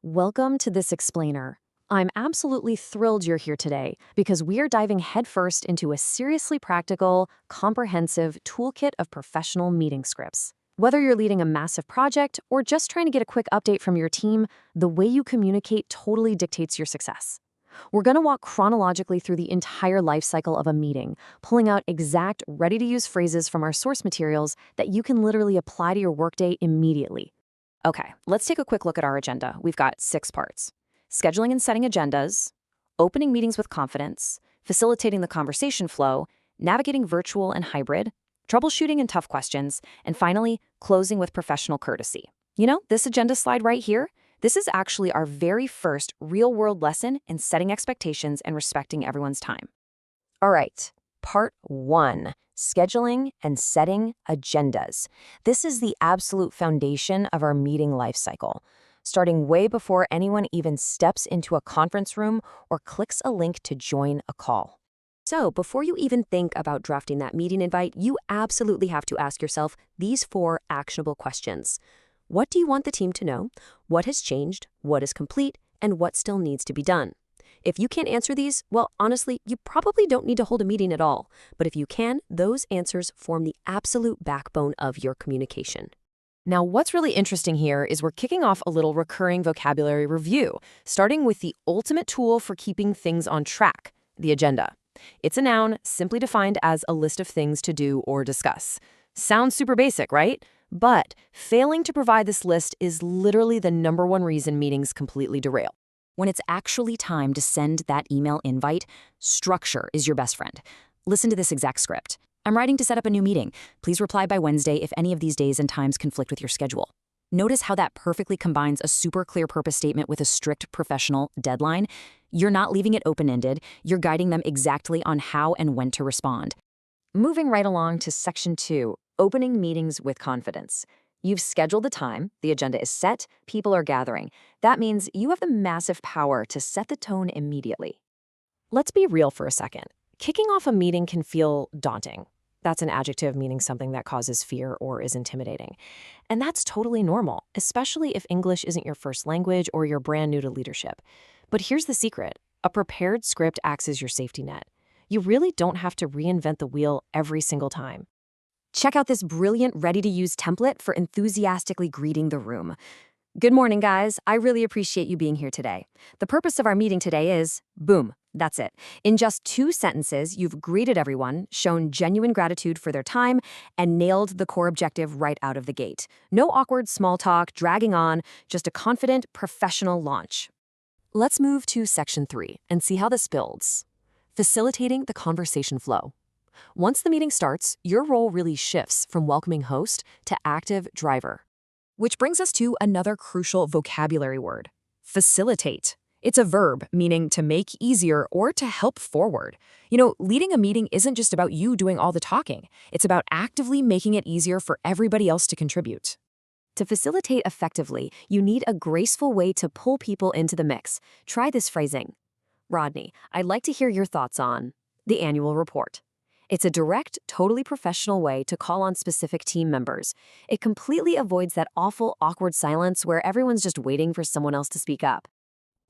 Welcome to this explainer. I'm absolutely thrilled you're here today because we are diving headfirst into a seriously practical, comprehensive toolkit of professional meeting scripts. Whether you're leading a massive project or just trying to get a quick update from your team, the way you communicate totally dictates your success. We're going to walk chronologically through the entire life cycle of a meeting, pulling out exact, ready-to-use phrases from our source materials that you can literally apply to your workday immediately. Okay, let's take a quick look at our agenda. We've got 6 parts: scheduling and setting agendas, opening meetings with confidence, facilitating the conversation flow, navigating virtual and hybrid, troubleshooting and tough questions, and finally, closing with professional courtesy. You know, this agenda slide right here, this is actually our very first real-world lesson in setting expectations and respecting everyone's time. All right, part 1, scheduling and setting agendas. This is the absolute foundation of our meeting lifecycle, starting way before anyone even steps into a conference room or clicks a link to join a call. So before you even think about drafting that meeting invite, you absolutely have to ask yourself these 4 actionable questions. What do you want the team to know? What has changed? What is complete? And what still needs to be done? If you can't answer these, well, honestly, you probably don't need to hold a meeting at all. But if you can, those answers form the absolute backbone of your communication. Now, what's really interesting here is we're kicking off a little recurring vocabulary review, starting with the ultimate tool for keeping things on track, the agenda. It's a noun simply defined as a list of things to do or discuss. Sounds super basic, right? But failing to provide this list is literally the #1 reason meetings completely derail. When it's actually time to send that email invite, structure is your best friend. Listen to this exact script. I'm writing to set up a new meeting. Please reply by Wednesday if any of these days and times conflict with your schedule. Notice how that perfectly combines a super clear purpose statement with a strict professional deadline. You're not leaving it open-ended. You're guiding them exactly on how and when to respond. Moving right along to section 2, opening meetings with confidence. You've scheduled the time, the agenda is set, people are gathering. That means you have the massive power to set the tone immediately. Let's be real for a second. Kicking off a meeting can feel daunting. That's an adjective meaning something that causes fear or is intimidating. And that's totally normal, especially if English isn't your first language or you're brand new to leadership. But here's the secret. A prepared script acts as your safety net. You really don't have to reinvent the wheel every single time. Check out this brilliant, ready-to-use template for enthusiastically greeting the room. Good morning, guys. I really appreciate you being here today. The purpose of our meeting today is, boom, that's it. In just 2 sentences, you've greeted everyone, shown genuine gratitude for their time, and nailed the core objective right out of the gate. No awkward small talk, dragging on, just a confident, professional launch. Let's move to section 3 and see how this builds. Facilitating the conversation flow. Once the meeting starts, your role really shifts from welcoming host to active driver. Which brings us to another crucial vocabulary word: facilitate. It's a verb meaning to make easier or to help forward. You know, leading a meeting isn't just about you doing all the talking. It's about actively making it easier for everybody else to contribute. To facilitate effectively, you need a graceful way to pull people into the mix. Try this phrasing. Rodney, I'd like to hear your thoughts on the annual report. It's a direct, totally professional way to call on specific team members. It completely avoids that awful, awkward silence where everyone's just waiting for someone else to speak up.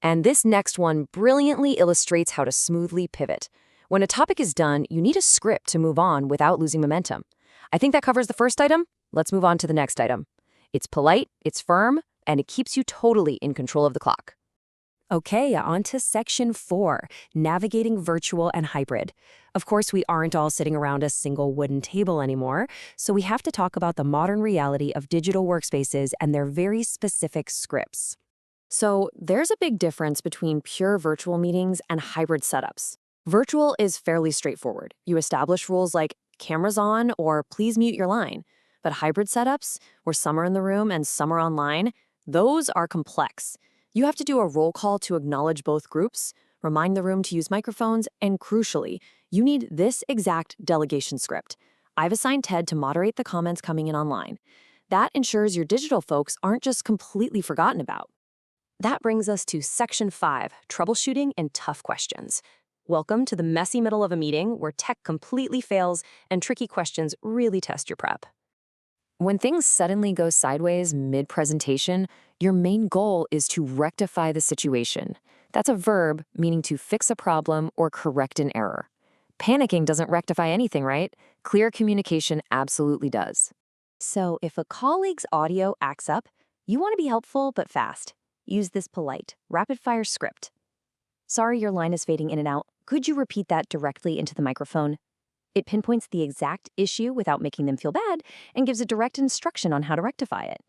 And this next one brilliantly illustrates how to smoothly pivot. When a topic is done, you need a script to move on without losing momentum. I think that covers the first item. Let's move on to the next item. It's polite, it's firm, and it keeps you totally in control of the clock. Okay, on to section 4, navigating virtual and hybrid. Of course, we aren't all sitting around a single wooden table anymore, so we have to talk about the modern reality of digital workspaces and their very specific scripts. So there's a big difference between pure virtual meetings and hybrid setups. Virtual is fairly straightforward. You establish rules like cameras on or please mute your line. But hybrid setups, where some are in the room and some are online, those are complex. You have to do a roll call to acknowledge both groups, remind the room to use microphones, and crucially, you need this exact delegation script. I've assigned Ted to moderate the comments coming in online. That ensures your digital folks aren't just completely forgotten about. That brings us to section 5, troubleshooting and tough questions. Welcome to the messy middle of a meeting where tech completely fails and tricky questions really test your prep. When things suddenly go sideways mid-presentation, your main goal is to rectify the situation. That's a verb meaning to fix a problem or correct an error. Panicking doesn't rectify anything, right? Clear communication absolutely does. So if a colleague's audio acts up, you want to be helpful but fast. Use this polite, rapid-fire script. Sorry, your line is fading in and out. Could you repeat that directly into the microphone? It pinpoints the exact issue without making them feel bad and gives a direct instruction on how to rectify it.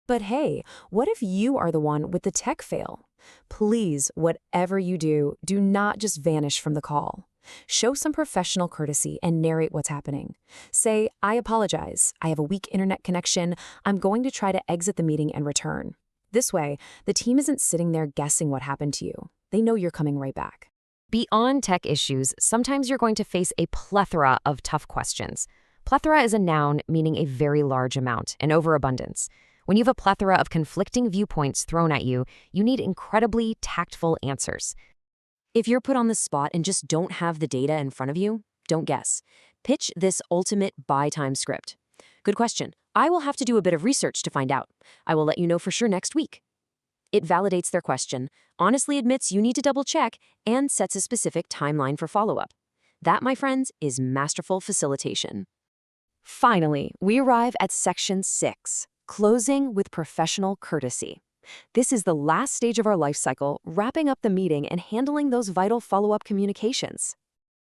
But hey, what if you are the one with the tech fail? Please, whatever you do, do not just vanish from the call. Show some professional courtesy and narrate what's happening. Say, I apologize. I have a weak internet connection. I'm going to try to exit the meeting and return. This way, the team isn't sitting there guessing what happened to you. They know you're coming right back. Beyond tech issues, sometimes you're going to face a plethora of tough questions. Plethora is a noun meaning a very large amount, an overabundance. When you have a plethora of conflicting viewpoints thrown at you, you need incredibly tactful answers. If you're put on the spot and just don't have the data in front of you, don't guess. Pitch this ultimate buy time script. Good question. I will have to do a bit of research to find out. I will let you know for sure next week. It validates their question, honestly admits you need to double check, and sets a specific timeline for follow-up. That, my friends, is masterful facilitation. Finally, we arrive at section 6, closing with professional courtesy. This is the last stage of our life cycle, wrapping up the meeting and handling those vital follow-up communications.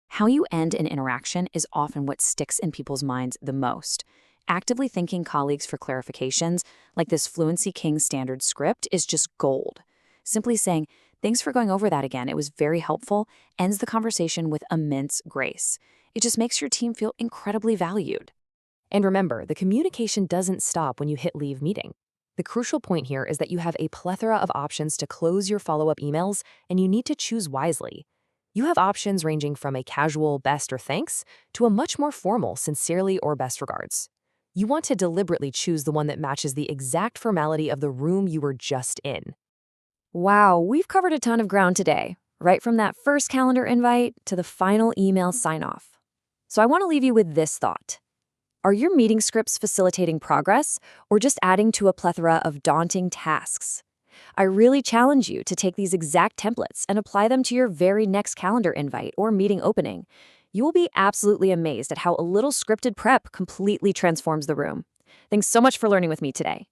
How you end an interaction is often what sticks in people's minds the most. Actively thanking colleagues for clarifications, like this Fluency King standard script, is just gold. Simply saying, thanks for going over that again, it was very helpful, ends the conversation with immense grace. It just makes your team feel incredibly valued. And remember, the communication doesn't stop when you hit leave meeting. The crucial point here is that you have a plethora of options to close your follow-up emails, and you need to choose wisely. You have options ranging from a casual best or thanks to a much more formal sincerely or best regards. You want to deliberately choose the one that matches the exact formality of the room you were just in. Wow, we've covered a ton of ground today, right from that first calendar invite to the final email sign-off. So I want to leave you with this thought. Are your meeting scripts facilitating progress or just adding to a plethora of daunting tasks? I really challenge you to take these exact templates and apply them to your very next calendar invite or meeting opening. You will be absolutely amazed at how a little scripted prep completely transforms the room. Thanks so much for learning with me today.